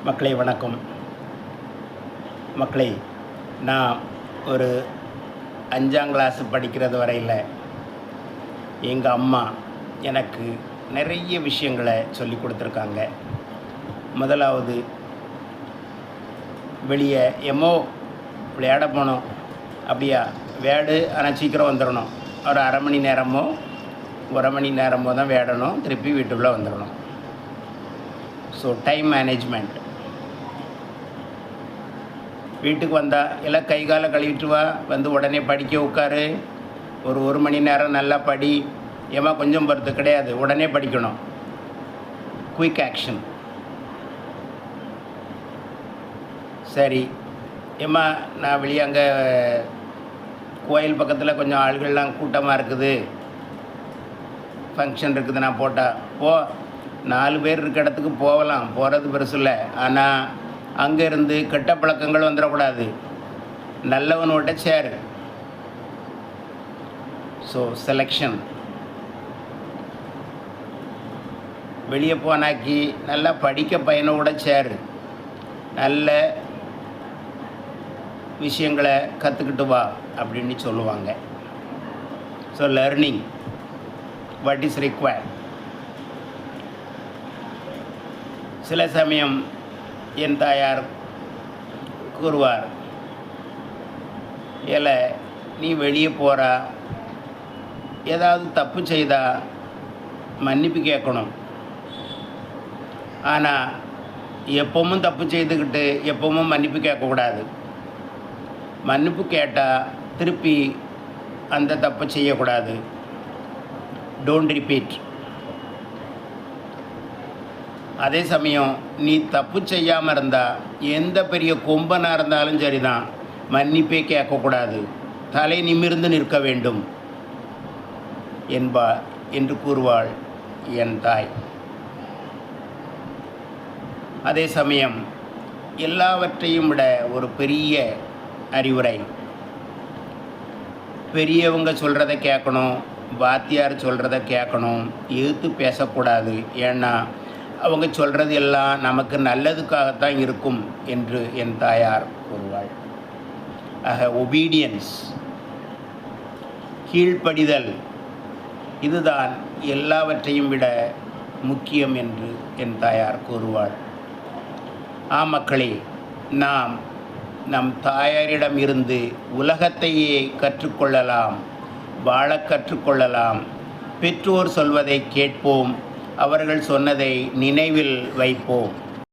மக்களே வணக்கம். மக்களே, நான் ஒரு 5ஆம் கிளாஸ் படிக்கிறது வரையில் எங்கள் அம்மா எனக்கு நிறைய விஷயங்களை சொல்லி கொடுத்துருக்காங்க. முதலாவது, வெளியே விளையாட போனோம், அப்படியா விளையாடு, ஆனால் சீக்கிரம் வந்துடணும். ஒரு அரை மணி நேரமோ 1 மணி நேரமோ தான் விளையாடணும், திருப்பி வீட்டுக்குள்ளே வந்துடணும். So time management. வீட்டுக்கு வந்தால் எல்லாம் கை காலை கழுவிட்டு வா, வந்து உடனே படிக்க உட்காரு, ஒரு மணி நேரம் நல்லா படி. ஏமா கொஞ்சம் பொறுத்து கிடையாது, உடனே படிக்கணும். Quick action. சரி ஏம்மா, நான் வெளியே அங்கே கோயில் பக்கத்தில் கொஞ்சம் ஆள்கள்லாம் கூட்டமாக இருக்குது, ஃபங்க்ஷன் இருக்குது, நான் போட்டால் போ. 4 பேர் இருக்க இடத்துக்கு போகலாம், போகிறது பெருசு இல்லை. ஆனால் அங்கேருந்து கெட்ட பழக்கங்கள் வந்துடக்கூடாது. நல்லவனோட சேரு. So selection. வெளியே போனாக்கி நல்லா படிக்க பையனோட சேரு, நல்ல விஷயங்களை கற்றுக்கிட்டு வா அப்படின்னு சொல்லுவாங்க. So learning what is required. சில சமயம் என் தாயார் கூறுவார், ஏல நீ வெளியே போகிறா, ஏதாவது தப்பு செய்தா மன்னிப்பு கேட்கணும். ஆனால் எப்பவும் தப்பு செய்துக்கிட்டு எப்பவும் மன்னிப்பு கேட்கக்கூடாது. மன்னிப்பு கேட்டால் திருப்பி அந்த தப்பை செய்யக்கூடாது. Don't repeat. அதே சமயம் நீ தப்பு செய்யாமல் இருந்தால் எந்த பெரிய கொம்பனாக இருந்தாலும் சரிதான், மன்னிப்பே கேட்கக்கூடாது, தலை நிமிர்ந்து நிற்க வேண்டும் என்பார் என்று கூறுவாள் என் தாய். அதே சமயம் எல்லாவற்றையும் விட ஒரு பெரிய அறிவுரை, பெரியவங்க சொல்கிறத கேட்கணும், வாத்தியார் சொல்கிறத கேட்கணும், எதிர்த்து பேசக்கூடாது. ஏன்னா அவங்க சொல்கிறது எல்லாம் நமக்கு நல்லதுக்காகத்தான் இருக்கும் என்று என் தாயார் கூறுவாள். ஆக ஒபீடியன்ஸ், கீழ்ப்படிதல், இதுதான் எல்லாவற்றையும் விட முக்கியம் என்று என் தாயார் கூறுவாள். மக்களே, நாம் நம் தாயாரிடம் இருந்து உலகத்தையே கற்றுக்கொள்ளலாம், வாழ கற்றுக்கொள்ளலாம். பெற்றோர் சொல்வதை கேட்போம், அவர்கள் சொன்னதை நினைவில் வைப்போம்.